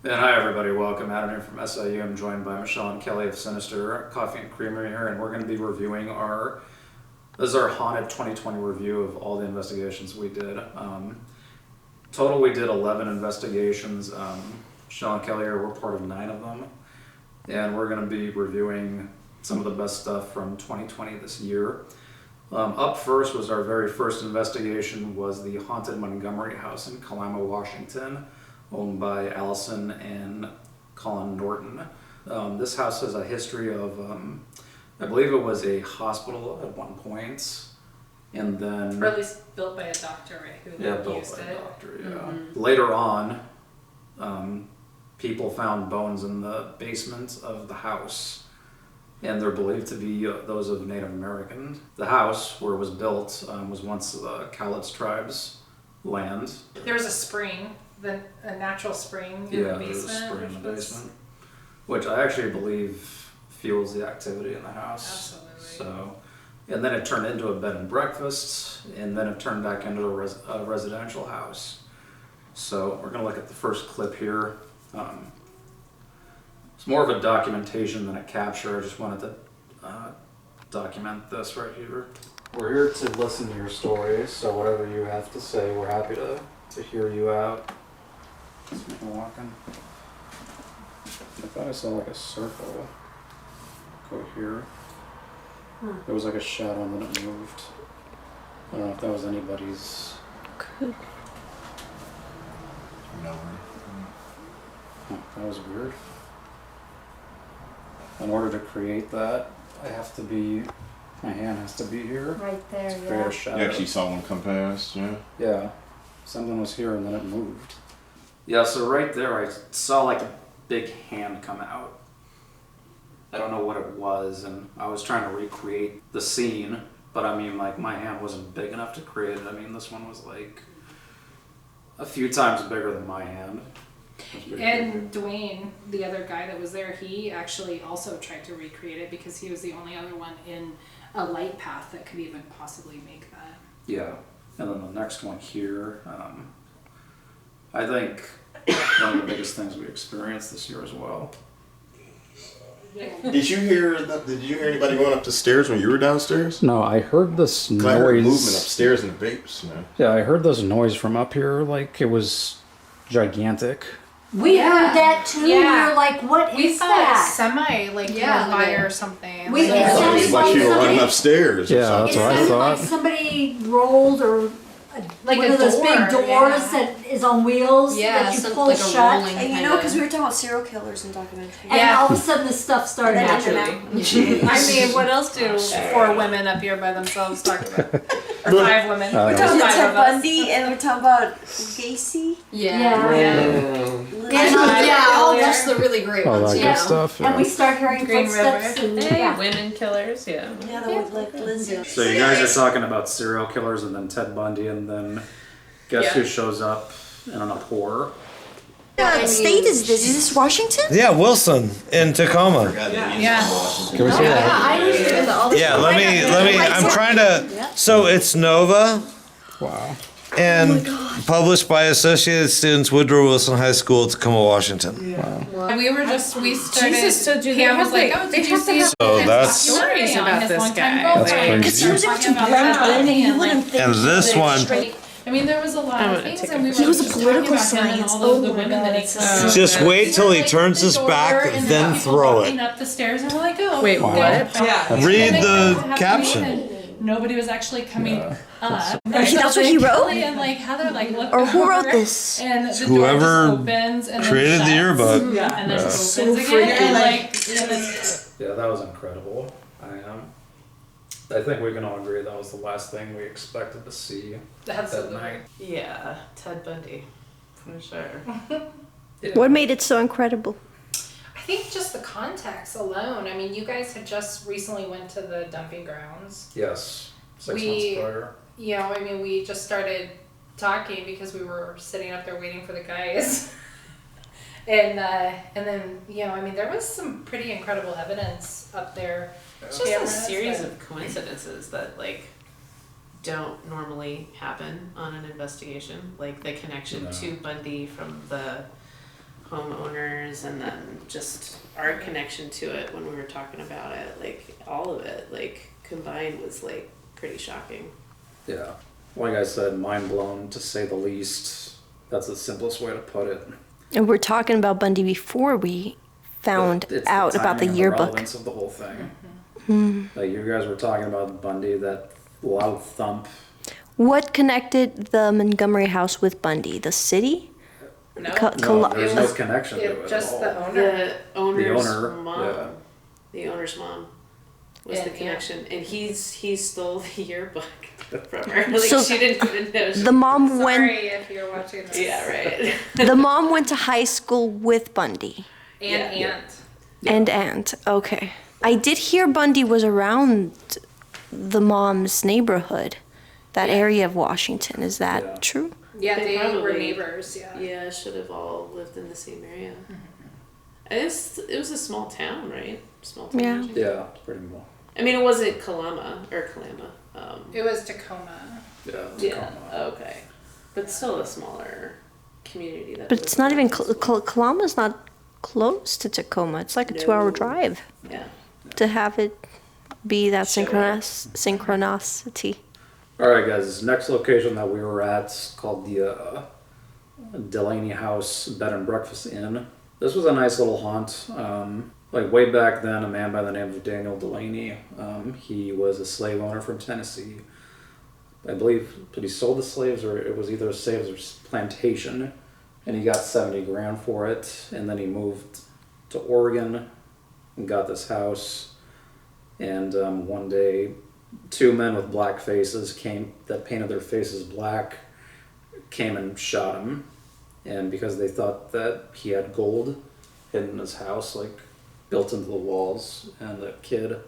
And hi everybody, welcome. Adam here from SIU. I'm joined by Michelle and Kelly of Sinister Coffee and Creamery here, and we're going to be reviewing this is our haunted 2020 review of all the investigations we did. Total we did 11 investigations. Michelle and Kelly were part of 9 of them. And we're going to be reviewing some of the best stuff from 2020 this year. Up first was our very first investigation was the haunted Montgomery House in Kalama, Washington, owned by Allison and Colin Norton. This house has a history of, I believe it was a hospital at one point, and then... Or at least built by a doctor, right? Who built used by it. a doctor, yeah. Mm-hmm. Later on, people found bones in the basement of the house, and they're believed to be those of Native Americans. The house, where it was built, was once the Cowlitz tribe's land. There was a spring, a natural spring in the basement. Yeah, there's a spring in the basement, which I actually believe fuels the activity in the house. Absolutely. So, and then it turned into a bed and breakfast, and then it turned back into a residential house. So we're going to look at the first clip here. It's more of a documentation than a capture. I just wanted to document this right here. We're here to listen to your stories, so whatever you have to say, we're happy to hear you out. Let's make a walk in. I thought I saw like a circle go here. There was like a shadow and then it moved. I don't know if that was anybody's. Could. No. Oh, that was weird. In order to create that, my hand has to be here. Right there, to create a shadow. You actually saw one come past, yeah? Yeah. Something was here and then it moved. Yeah, so right there I saw like a big hand come out. I don't know what it was, and I was trying to recreate the scene, but I mean, like, my hand wasn't big enough to create it. I mean, this one was like a few times bigger than my hand. And Dwayne, the other guy that was there, he actually also tried to recreate it because he was the only other one in a light path that could even possibly make that. Yeah. And then the next one here, I think one of the biggest things we experienced this year as well. Did you hear anybody going up the stairs when you were downstairs? No, I heard this noise. I heard movement upstairs in the basement. Yeah, I heard this noise from up here, like it was gigantic. We heard that too. Yeah. We were like, what is that? Semi, like, fire or something. It sounded Like you were running upstairs. Yeah, that's what I thought. Like somebody rolled or like one of those big doors that is on wheels that you pull like shut. And you know, because we were talking about serial killers in documentary. And all of a sudden this stuff started happening. I mean, what else do 4 women up here by themselves talk about? Or 5 women. We're talking about Ted Bundy and we're talking about Gacy. All that's the really great ones. Good stuff. Yeah. And we start hearing footsteps and women killers, Yeah, that was like Lizzie. So you guys are talking about serial killers and then Ted Bundy and then guess who shows up in an uproar? What state is this? Is this Washington? Yeah, Wilson in Tacoma. Can we see that? Yeah, let me, I'm trying to, so it's Nova. Wow. And published by Associated Students, Woodrow Wilson High School, Tacoma, Washington. Wow. And we started, Jesus, so do they Pam was have like, the- oh, they did you have see the- So that's, stories about this guy. That's crazy. Because he was into Brooklyn and you wouldn't think. and this one, I mean, there was a lot of things, and we were He was a just political talking about him and science. all of the Oh my women that he God. killed. just wait till he turns his back, And then people throw walking it. up the stairs, and we're like, oh, Wait, okay. what? Yeah. Read And they the have to come caption. in, and nobody was actually coming up. That's what he wrote? Kelly and like Heather like looked Or who wrote over, this? And the Whoever door just opens and created then the shuts, yearbook. and then So opens again, freaking and like and then, Yeah, that was incredible. I think we can all agree that was the last thing we expected to see that night. Yeah, Ted Bundy, for sure. What made it so incredible? I think just the context alone. I mean, you guys had just recently went to the dumping grounds. Yes, 6 months prior. You know, I mean, we just started talking because we were sitting up there waiting for the guys. and then, you know, I mean, there was some pretty incredible evidence up there. It's just a series of coincidences that, like, don't normally happen on an investigation. Like, the connection to Bundy from the homeowners and then just our connection to it when we were talking about it, like all of it, like combined was like pretty shocking. Yeah. Like I said, mind blown to say the least. That's the simplest way to put it. And we're talking about Bundy before we found It's out the about the timing and yearbook. relevance of the whole thing. Like you guys were talking about Bundy, that loud thump. What connected the Montgomery House with Bundy? The city? No, No, there's no was- connection to it just at all. the owner. The owner's The owner, mom. yeah. The owner's mom was the Yeah. connection, and he stole the yearbook from her. Like So she didn't even know. The mom went. Sorry if you're watching this. Yeah, right. The mom went to high school with Bundy And Yeah. aunt. and aunt. Okay, I did hear Bundy was around the mom's neighborhood, that area of Washington. Is that Yeah. true? Yeah, They they were probably- neighbors, yeah. Yeah, should have all lived in the same area. And it was a small town, right? Small town. Yeah. Yeah, pretty much. I mean, it wasn't Kalama. It was Tacoma. Yeah. Yeah. Okay. But still a smaller community. That But it's not even. Kalama's not close to Tacoma. It's like a 2-hour No. drive Yeah. to have it be that Show synchronicity. All right, guys. This next location that we were at is called the Delaney House Bed and Breakfast Inn. This was a nice little haunt. Like way back then, a man by the name of Daniel Delaney. He was a slave owner from Tennessee. I believe, but he sold the slaves, or it was either a slaves or plantation, and he got 70 grand for it. And then he moved to Oregon and got this house. And one day, two men with black faces that painted their faces black came and shot him. And because they thought that he had gold hidden in his house, like built into the walls, and the kid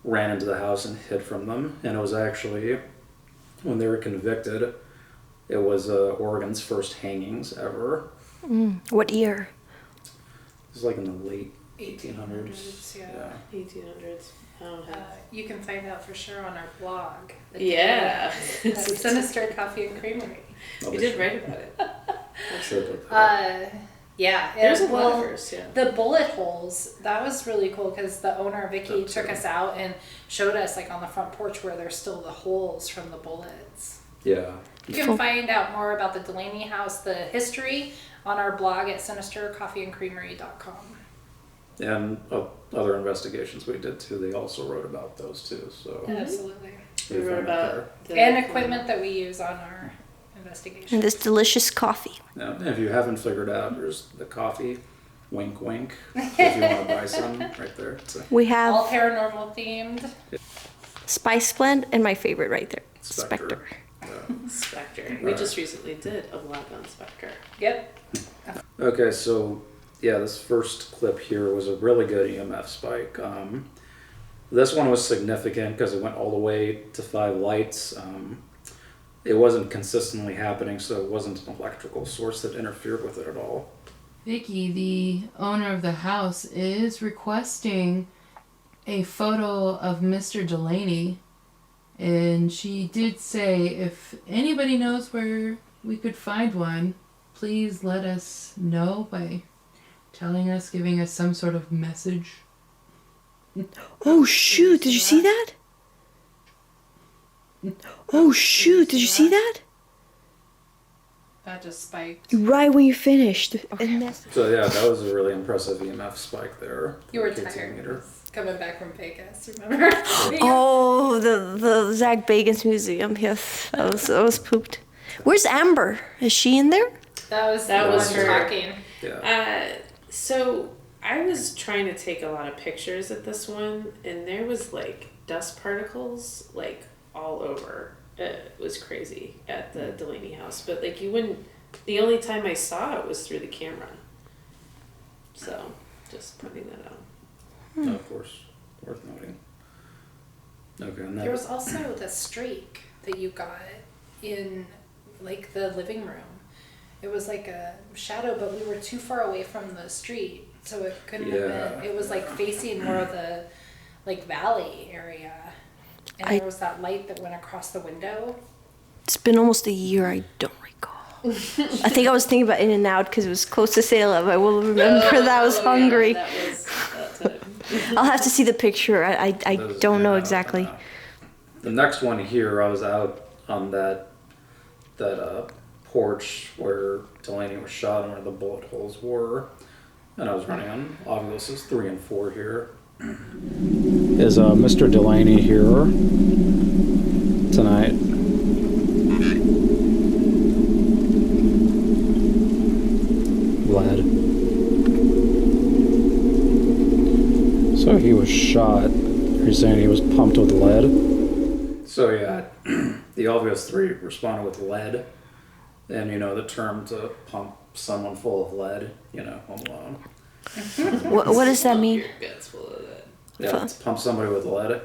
ran into the house and hid from them. And it was actually, when they were convicted, it was Oregon's first hangings ever. What year? It was like in the late 1800s. Yeah. 1800s. I don't have. You can find out for sure on our blog. Yeah. At Sinister Coffee and Creamery. We did write about it. Yeah. There's a well, lot of hers, yeah. The bullet holes, that was really cool because the owner, Vicky, That took too. us out and showed us like on the front porch where there's still the holes from the bullets. Yeah. You can find out more about the Delaney House, the history, on our blog at sinistercoffeeandcreamery.com. And other investigations we did too, they also wrote about those too. So Absolutely. We wrote about the And equipment that we use on our investigation. And this delicious coffee. Now, if you haven't figured out, there's the coffee, wink wink, if you want to buy some right there. So, We All have paranormal themed. Spice Blend and my favorite right there, Spectre. Spectre. Spectre. We just recently did a blog on Spectre. Yep. Okay, so yeah, this first clip here was a really good EMF spike. This one was significant because it went all the way to 5 lights. It wasn't consistently happening, so it wasn't an electrical source that interfered with it at all. Vicky, the owner of the house, is requesting a photo of Mr. Delaney. And she did say if anybody knows where we could find one, please let us know by telling us, giving us some sort of message. Oh shoot, did you see that? Oh shoot, did you see that? That just spiked. Right when you finished. And that's- So yeah, that was a really impressive EMF spike there. You were 14 tired. meter. Coming back from Vegas, remember? Oh, the Zach Bagans Museum. Yes, I was pooped. Where's Amber? Is she in there? That was her. talking. Yeah. So I was trying to take a lot of pictures at this one, and there was like dust particles like all over. It was crazy at the Delaney House, but like you wouldn't. The only time I saw it was through the camera. So just pointing that out. Of course, worth noting. Okay, and There that was also the streak that you got in like the living room. It was like a shadow, but we were too far away from the street, so it couldn't have been. It was like facing more of the like valley area, and there was that light that went across the window. It's been almost a year. I don't recall. I think I was thinking about In-N-Out because it was close to Salem. I will remember that I was hungry. Yeah, that was that time. I'll have to see the picture. I don't know exactly. The next one here, I was out on that porch where Delaney was shot and where the bullet holes were, and I was running on ovuses 3 and 4 here. Is Mr. Delaney here tonight? Lead. So he was shot. You're saying he was pumped with lead? So yeah, the obvious 3 responded with lead. And you know the term to pump someone full of lead, Home Alone. What does that mean? Your guts full of that. Yeah, to pump somebody with lead.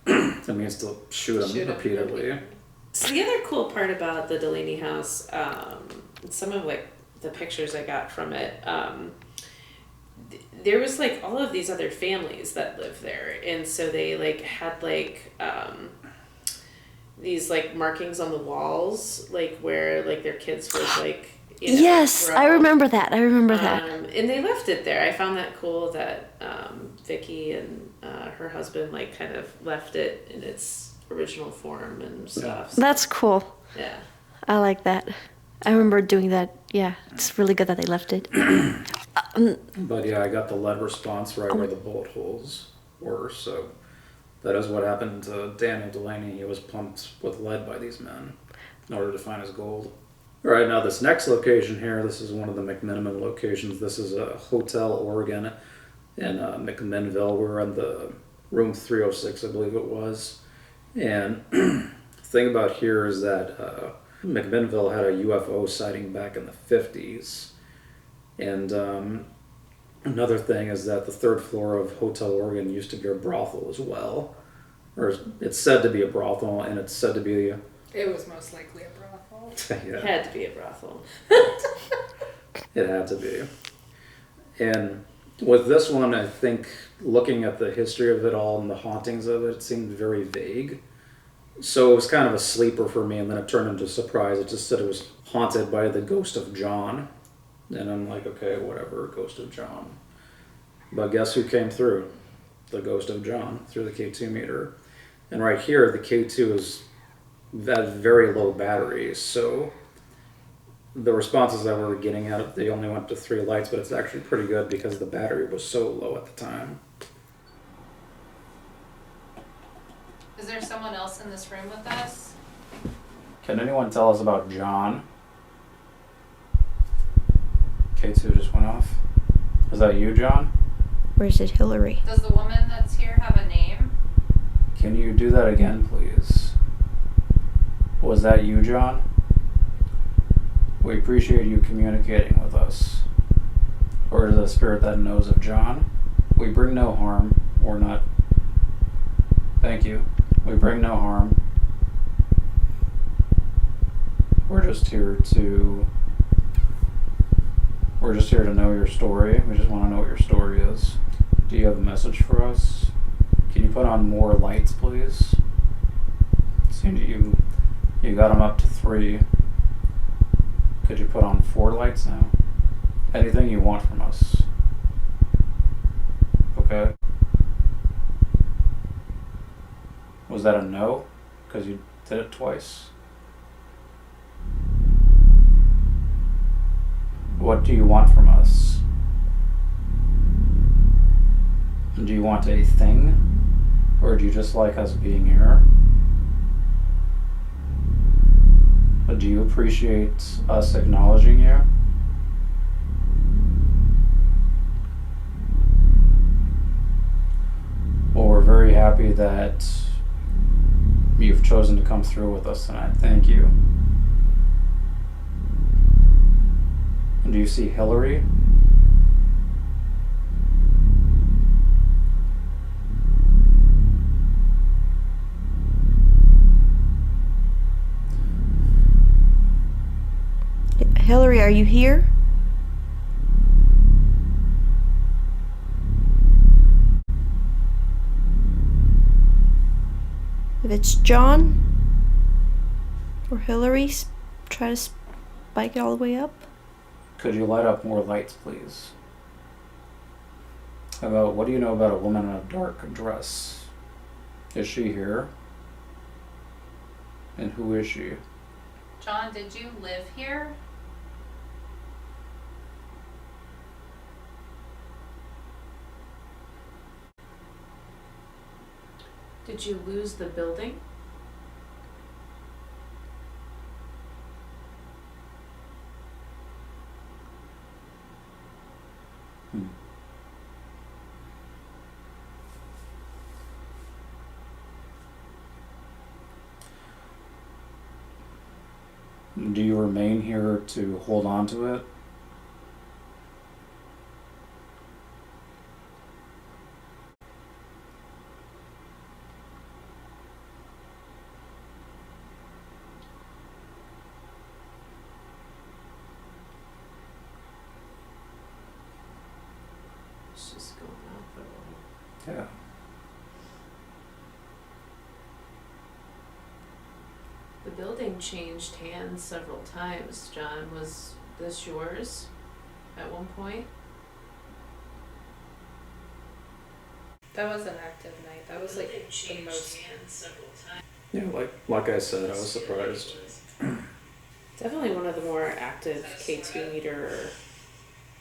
It means to shoot them repeatedly. So the other cool part about the Delaney House, some of like the pictures I got from it, there was like all of these other families that lived there, and so they like had like these like markings on the walls, like where like their kids would like. Yes, I remember that. And they left it there. I found that cool that Vicky and her husband like kind of left it in its original form and stuff. So, that's cool. yeah. I like that. I remember doing that. Yeah, it's really good that they left it. But yeah, I got the lead response right where the bullet holes were, so that is what happened to Daniel Delaney. He was pumped with lead by these men in order to find his gold. All right, now this next location here, this is one of the McMiniman locations. This is a Hotel Oregon in McMinnville. We're on the room 306, I believe it was. And the thing about here is that McMinnville had a UFO sighting back in the 50s. And another thing is that the 3rd floor of Hotel Oregon used to be a brothel as well. Or it's said to be a brothel, and it's said to be... It was most likely a brothel. Yeah. It had to be a brothel. It had to be. And with this one, I think looking at the history of it all and the hauntings of it, it seemed very vague. So it was kind of a sleeper for me, and then it turned into a surprise. It just said it was haunted by the ghost of John. And I'm like, okay, whatever, ghost of John. But guess who came through? The ghost of John, through the K2 meter. And right here, the K2 is at very low batteries, so the responses that we were getting at it, they only went to 3 lights, but it's actually pretty good because the battery was so low at the time. Is there someone else in this room with us? Can anyone tell us about John? K2 just went off. Is that you, John? Or is it Hillary? Does the woman that's here have a name? Can you do that again, please? Was that you, John? We appreciate you communicating with us. Or is it a spirit that knows of John? We bring no harm. Or not. Thank you. We bring no harm. We're just here to know your story. We just want to know what your story is. Do you have a message for us? Can you put on more lights, please? Seems you got them up to 3. Could you put on 4 lights now? Anything you want from us. Okay. Was that a no? Because you did it twice. What do you want from us? Do you want a thing? Or do you just like us being here? But do you appreciate us acknowledging you? Well, we're very happy that you've chosen to come through with us tonight. Thank you. And do you see Hillary? Hillary, are you here? If it's John or Hillary, try to bike all the way up. Could you light up more lights, please? How about, what do you know about a woman in a dark dress? Is she here? And who is she? John, did you live here? Did you lose the building? Do you remain here to hold on to it? It's just going on for a while. Yeah. The building changed hands several times. John, was this yours at one point? That was an active night. That was like the most. Yeah, like I said, I was surprised. Definitely one of the more active K2 meter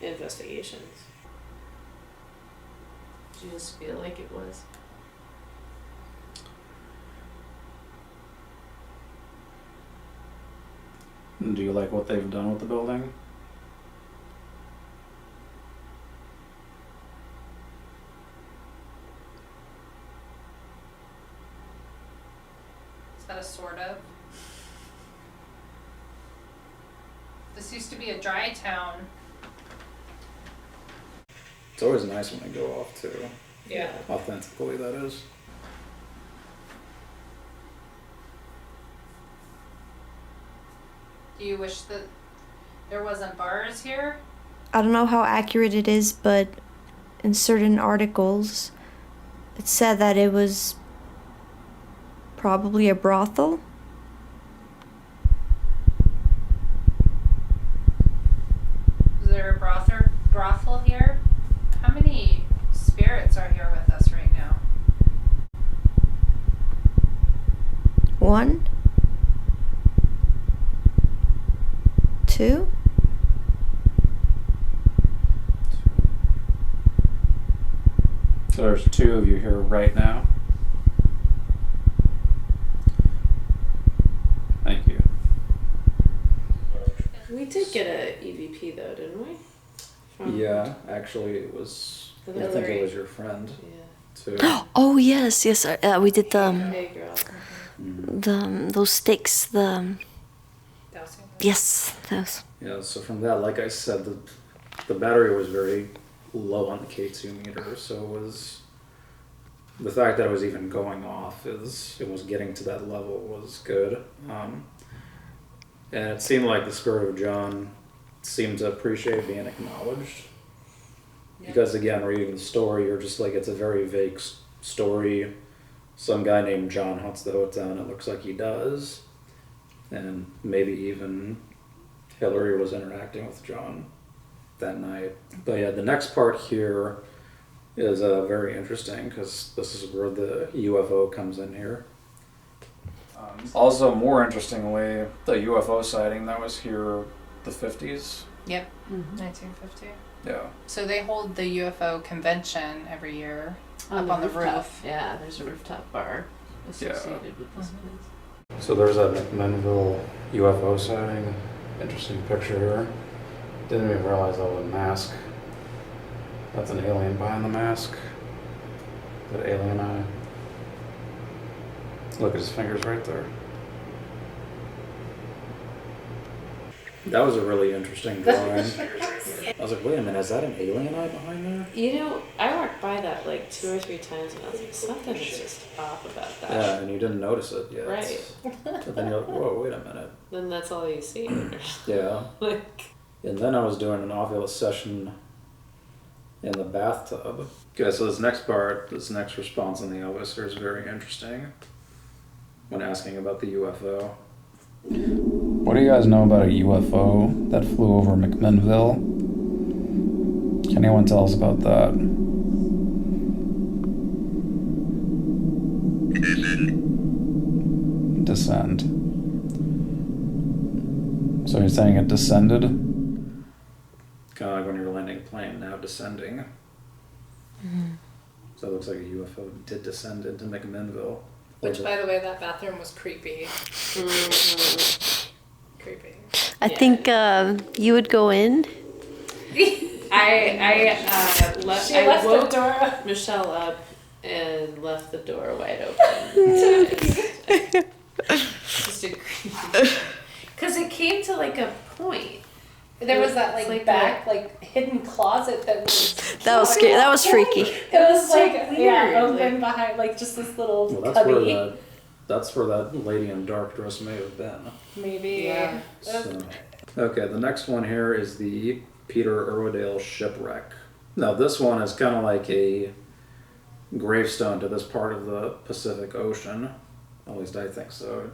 investigations. Did you just feel like it was? Do you like what they've done with the building? Is that a sort of? This used to be a dry town. It's always nice when they go off too. Yeah. Authentically, that is. Do you wish that there wasn't bars here? I don't know how accurate it is, but in certain articles, it said that it was probably a brothel. Is there a brothel here? How many spirits are here with us right now? One, two. So there's two of you here right now. Thank you. We did get a EVP though, didn't we? From Actually, it was. The I think Hillary. it was your friend Yeah. too. Oh yes, yes. We did Hey girl. those sticks. Dousing. Yes, those. Yeah. So from that, like I said, the battery was very low on the K2 meter, so it was. The fact that it was even going off it was getting to that level was good. And it seemed like the spirit of John seemed to appreciate being acknowledged. Because again, reading the story, you're just like, it's a very vague story. Some guy named John haunts the hotel, and it looks like he does. And maybe even Hillary was interacting with John that night. But yeah, the next part here is very interesting, because this is where the UFO comes in here. Also, more interestingly, the UFO sighting that was here the 50s. Yep. 1950. Yeah. So they hold the UFO convention every year up on the roof. Yeah, there's a rooftop bar associated with this place. So there's that McMinnville UFO sighting. Interesting picture here. Didn't even realize that was a mask. That's an alien behind the mask. That alien eye. Look at his fingers right there. That was a really interesting drawing. I was like, wait a minute, is that an alien eye behind there? You know, I walked by that like 2 or 3 times and I was like, something is just off about that. Yeah, and you didn't notice it yet. Right. But then you're like, whoa, wait a minute. Then that's all you see. Yeah. Like, And then I was doing an Oculus session in the bathtub. Okay, so this next part, this next response on the officer is very interesting when asking about the UFO. What what do you guys know about a UFO that flew over McMinnville? Can anyone tell us about that? Descend. So you're saying it descended? Kind of like when you're landing a plane, now descending. So it looks like a UFO did descend into McMinnville. Which, by the way, that bathroom was creepy. Creepy. I think you would go in. I left woke the door. Michelle up and left the door wide open. Just a creepy. Because it came to like a point. There was that It's back hidden closet that was. That was scary. That was freaky. It was weird, open behind just this little Well, cubby. that's where that lady in dark dress may have been. Maybe. Yeah. So, okay, the next one here is the Peter Iredale shipwreck. Now this one is kind of like a gravestone to this part of the Pacific Ocean. At least I think so.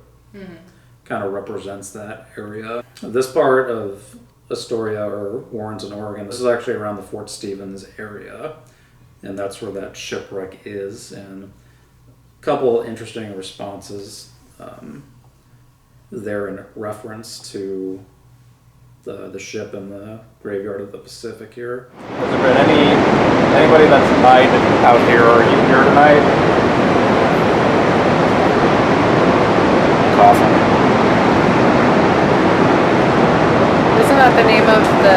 Kind of represents that area. This part of Astoria or Warrenton, Oregon, this is actually around the Fort Stevens area. And that's where that shipwreck is. And a couple interesting responses there in reference to the ship and the graveyard of the Pacific here. Has there been anybody that's died out here? Are you here tonight? Coffin. Isn't that the name of the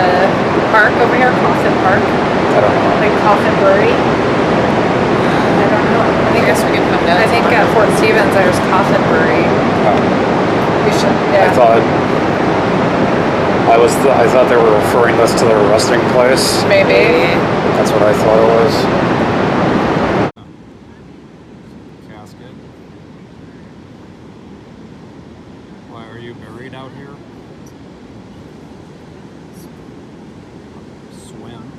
park over here? Coffin Park? I don't know. Like Coffin Bury? I don't know. I guess we can come down. I think at Fort Stevens there's Coffin Bury. We should, yeah. I thought they were referring this to their resting place. Maybe. That's what I thought it was. Casket. Why are you buried out here? Swim.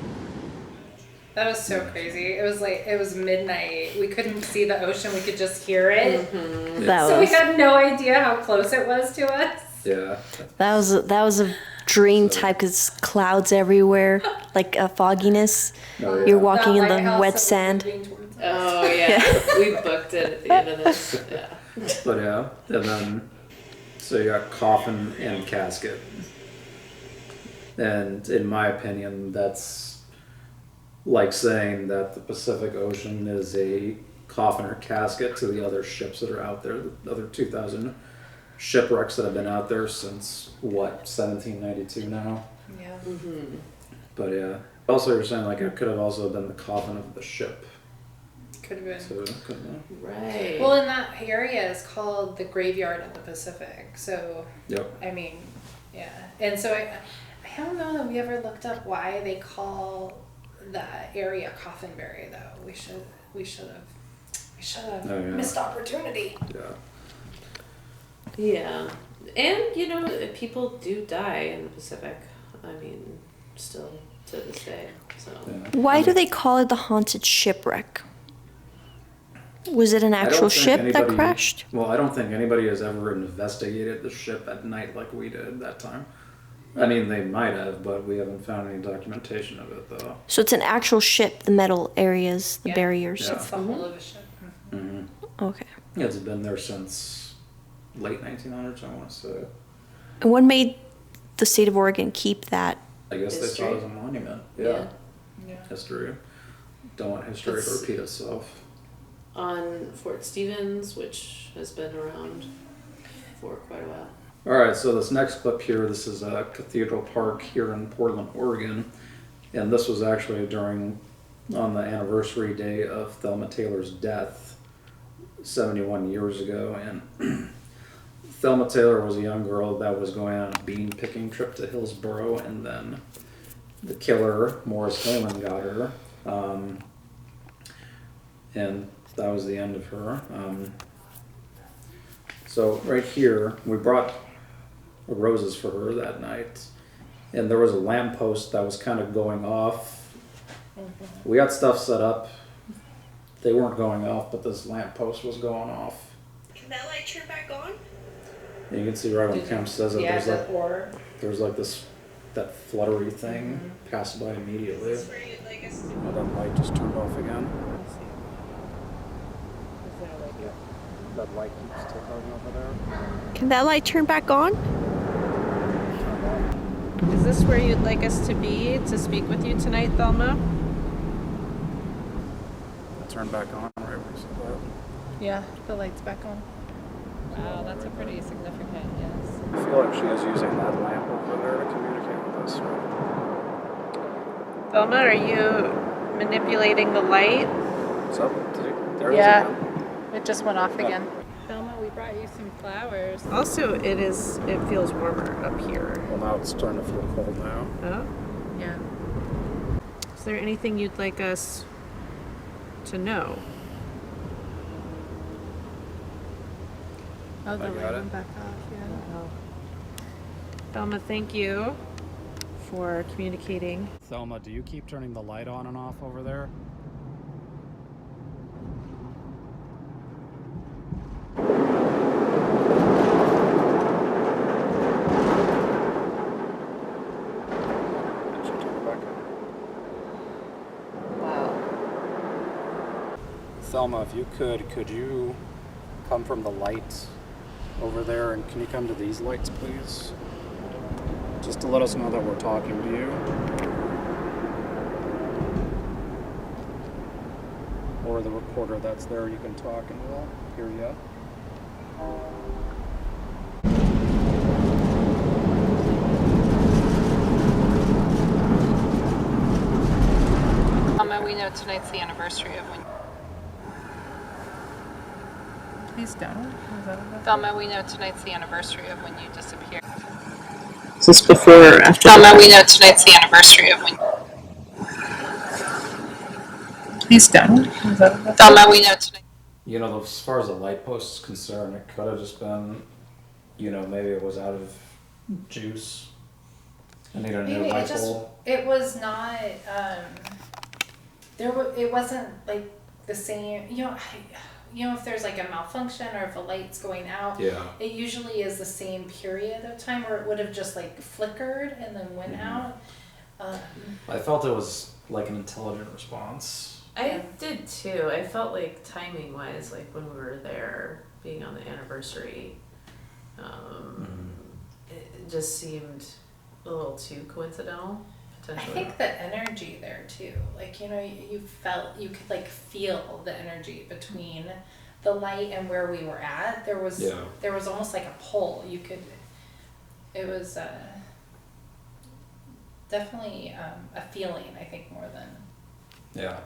That was so crazy. It was midnight. We couldn't see the ocean. We could just hear it. So we had no idea how close it was to us. Yeah. That was a dream type because clouds everywhere, like a fogginess. Oh, yeah. You're walking in That the lighthouse wet that was sand. moving towards us. Oh yeah, we booked it at the end of this. Yeah. But yeah, and then so you got coffin and casket. And in my opinion, that's like saying that the Pacific Ocean is a coffin or casket to the other ships that are out there, the other 2,000 shipwrecks that have been out there since, what, 1792 now? Yeah. But yeah. Also, you're saying like it could have also been the coffin of the ship. Could have been. So it could have been. Right. Well, and that area is called the Graveyard of the Pacific. So, Yep. I mean, yeah. And so I don't know that we ever looked up why they call that area Coffinbury, though. We should have Oh, yeah. missed opportunity. Yeah. Yeah, and people do die in the Pacific. I mean, still to this day. So Yeah. Why do they call it the haunted shipwreck? Was it an I don't actual think ship that anybody- crashed? Well, I don't think anybody has ever investigated the ship at night like we did that time. I mean, they might have, but we haven't found any documentation of it, though. So it's an actual ship, the metal areas, the Yeah. barriers. Yeah. It's the whole of a ship. Okay. Yeah, it's been there since late 1900s, I want to say. And what made the state of Oregon keep that? I guess they saw it as a monument. Yeah. Yeah. History. Don't want history to It's- repeat itself. on Fort Stevens, which has been around for quite a while. All right, so this next clip here, this is Cathedral Park here in Portland, Oregon. And this was actually on the anniversary day of Thelma Taylor's death 71 years ago. And Thelma Taylor was a young girl that was going on a bean picking trip to Hillsboro, and then the killer, Morris Hillman, got her. And that was the end of her. So right here, we brought roses for her that night, and there was a lamppost that was kind of going off. We got stuff set up. They weren't going off, but this lamppost was going off. Can that light turn back on? And you can see right when Kim says it, Yeah, there's like the or. there's like that fluttery thing passed by immediately. Oh, that light just turned off again. That light keeps ticking over there. Can that light turn back on? Is this where you'd like us to be to speak with you tonight, Thelma? Turn back on right when you said that. Yeah, the light's back on. Wow, that's a pretty significant, yes. I feel like she is using that lamp over there to communicate with us. Thelma, are you manipulating the light? What's up? There it is Yeah. again. It just went off again. Thelma, we brought you some flowers. Also, it feels warmer up here. Well, now it's starting to feel cold now. Oh? Yeah. Is there anything you'd like us to know? Oh, the I light got it. went back off, yeah. Thelma, thank you for communicating. Thelma, do you keep turning the light on and off over there? It should turn back on. Wow. Thelma, if you could you come from the lights over there, and can you come to these lights, please? Just to let us know that we're talking to you. Or the recorder that's there, you can talk and we'll hear you. We know tonight's the anniversary of when... Please don't. Thelma, we know tonight's the anniversary of when you disappeared. Is this before or after? Thelma, we know tonight's the anniversary of when... Please don't. Thelma, we know tonight... You know, as far as the light post is concerned, it could have just been, you know, maybe it was out of juice. I need a new Maybe light bulb. it was not, it wasn't like the same, you know, if there's like a malfunction or if a light's going out, Yeah. it usually is the same period of time, or it would have just like flickered and then went out. I felt it was like an intelligent response. I did too. I felt like timing wise, like when we were there, being on the anniversary, it just seemed a little too coincidental. I think the energy there too, like, you know, you could like feel the energy between the light and where we were at. There was almost like a pull. It was definitely a feeling, I think, more than. Yeah.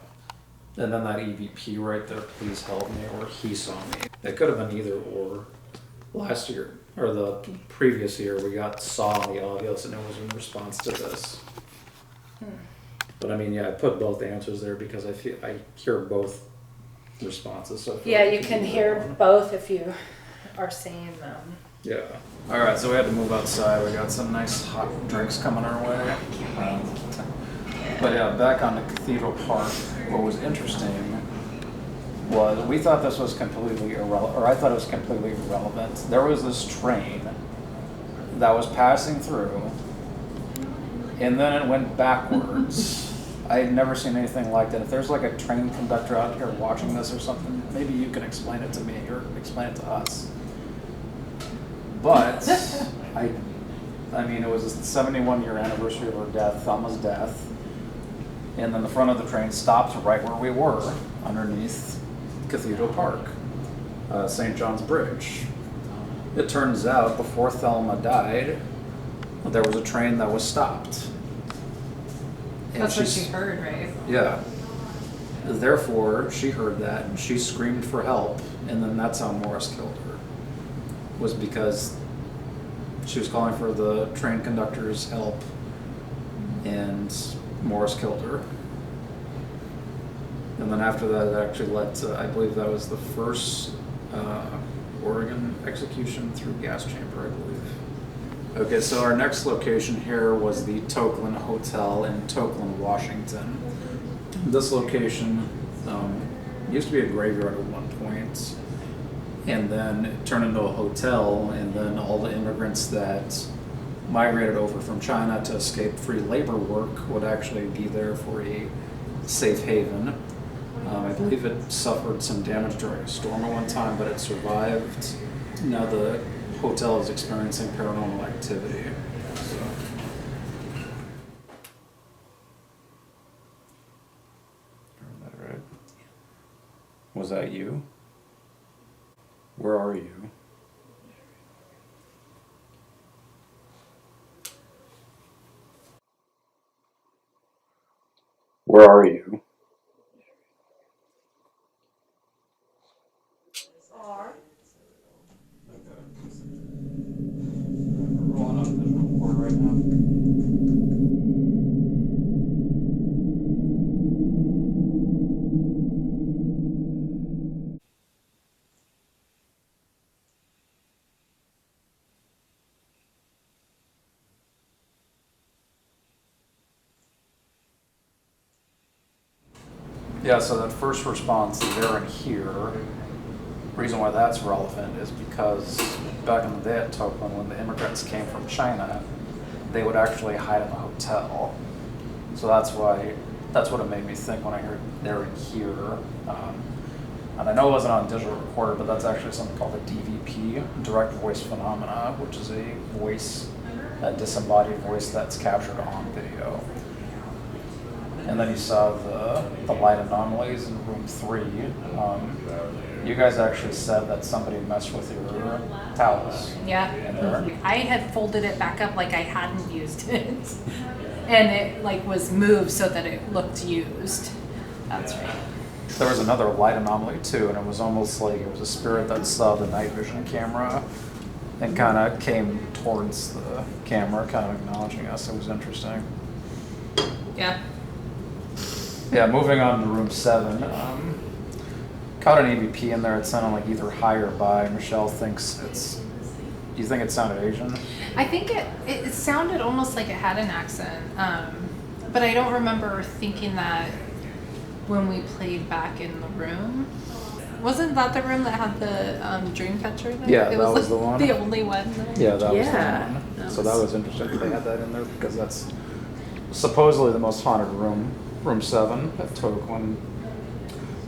And then that EVP right there, please help me, or he saw me. It could have been either or. Last year, or the previous year, we saw on the audios and it was in response to this. But I mean, yeah, I put both answers there because I hear both responses. So Yeah, you can hear both if you are saying them. Yeah. All right, so we had to move outside. We got some nice hot drinks coming our way. But yeah, back on the Cathedral Park, what was interesting was we thought this was completely irrelevant, or I thought it was completely irrelevant. There was this train that was passing through, and then it went backwards. I had never seen anything like that. If there's like a train conductor out here watching this or something, maybe you can explain it to me or explain it to us. But I mean, it was the 71-year anniversary of her death, Thelma's death, and then the front of the train stopped right where we were, underneath Cathedral Park, St. John's Bridge. It turns out before Thelma died, there was a train that was stopped. And That's what she heard, right? Yeah. Therefore, she heard that and she screamed for help, and then that's how Morris killed her. Was because she was calling for the train conductor's help, and Morris killed her. And then after that, it actually led to, I believe that was the first Oregon execution through gas chamber, I believe. Okay, so our next location here was the Tokeland Hotel in Tokeland, Washington. This location used to be a graveyard at one point, and then it turned into a hotel, and then all the immigrants that migrated over from China to escape free labor work would actually be there for a safe haven. I believe it suffered some damage during a storm at one time, but it survived. Now the hotel is experiencing paranormal activity. So. That right? Was that you? Where are you? Where are you? Rolling up the record right now. Yeah, so that first response there and here, reason why that's relevant is because back in the day at Tokeland, when the immigrants came from China, they would actually hide in the hotel. So that's what it made me think when I heard there and here. And I know it wasn't on digital recorder, but that's actually something called a DVP, direct voice phenomena, which is a disembodied voice that's captured on video. And then you saw the light anomalies in room 3. You guys actually said that somebody messed with your towels. Yeah. In there. I had folded it back up like I hadn't used it. And it like was moved so that it looked used. That's right. There was another light anomaly too, and it was almost like it was a spirit that saw the night vision camera and kind of came towards the camera, kind of acknowledging us. It was interesting. Yeah. Yeah, moving on to room 7. Caught an EVP in there. It sounded like either high or by. Michelle thinks it's. Do you think it sounded Asian? I think it sounded almost like it had an accent. But I don't remember thinking that when we played back in the room. Wasn't that the room that had the dream catcher in it? Yeah, it that was like the one. The only one. Yeah, that was Yeah, the one. that So that was interesting that they had that in there because that's supposedly the most haunted room, room 7 at Tokeland.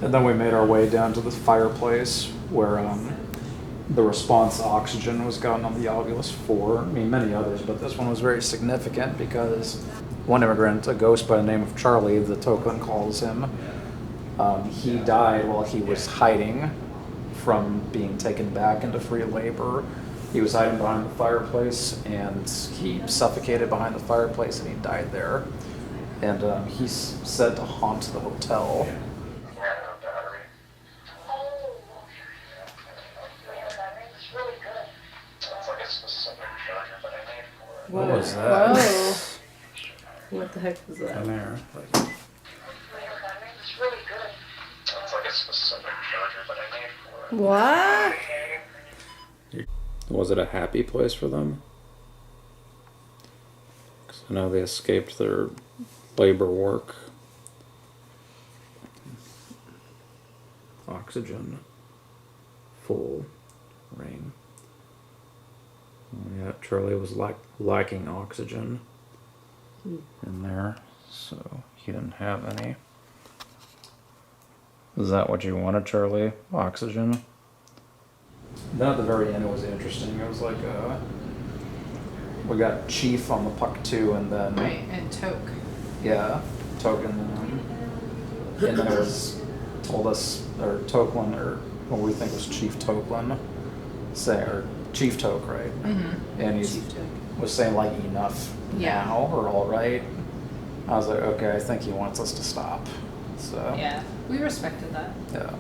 And then we made our way down to the fireplace where the response oxygen was gotten on the Ovilus 4. I mean, many others, but this one was very significant because one immigrant, a ghost by the name of Charlie, the Tokeland calls him, he died while he was hiding from being taken back into free labor. He was hiding behind the fireplace, and he suffocated behind the fireplace, and he died there. And he's said to haunt the hotel. What was that? Whoa. What the heck was that? In there. What? Was it a happy place for them? Because I know they escaped their labor work. Oxygen. Full rain. Yeah, Charlie was lacking oxygen in there, so he didn't have any. Is that what you wanted, Charlie? Oxygen? Then at the very end it was interesting. It was like we got Chief on the puck too, and then Right, and Toke. yeah, Token, and then it was told us or Tokeland or what we think was Chief Tokeland, or Chief Toke, right? Mm-hmm. And he was saying like enough Yeah. now or all right. I was like, okay, I think he wants us to stop. So Yeah, we respected that. yeah.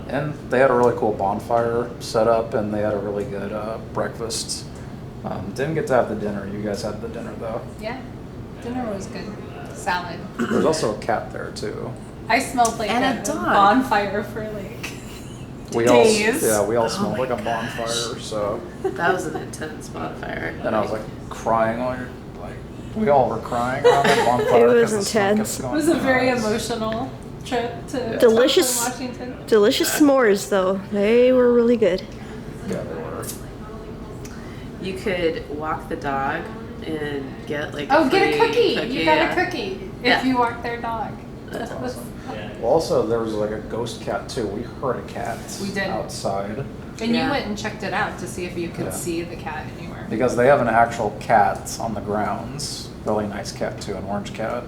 And they had a really cool bonfire set up, and they had a really good breakfast. Didn't get to have the dinner. You guys had the dinner though. Yeah, dinner was good. Salad. There's also a cat there too. I smelled like And a a dog. bonfire for like We days. we all smelled like a bonfire. So, That was an intense bonfire. and I was like crying while you're like, we all were crying around that bonfire. It was 'cause the smoke kept intense. It going was a in our very eyes. emotional trip to Delicious. Washington. Delicious s'mores, though. They were really good. Yeah, they were. You could walk the dog and get like Oh, a get a free cookie. You got yeah. a cookie Yeah. if you walk their dog. That's awesome. Well, also there was like a ghost cat too. We heard a cat We did. outside And Yeah. you went and checked it out to see if you could Yeah. see the cat anywhere. because they have an actual cat on the grounds. Really nice cat too, an orange cat.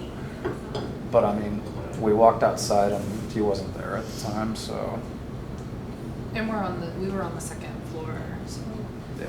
But I mean, we walked outside and he wasn't there at the time, so And we were on the second floor. So. yeah.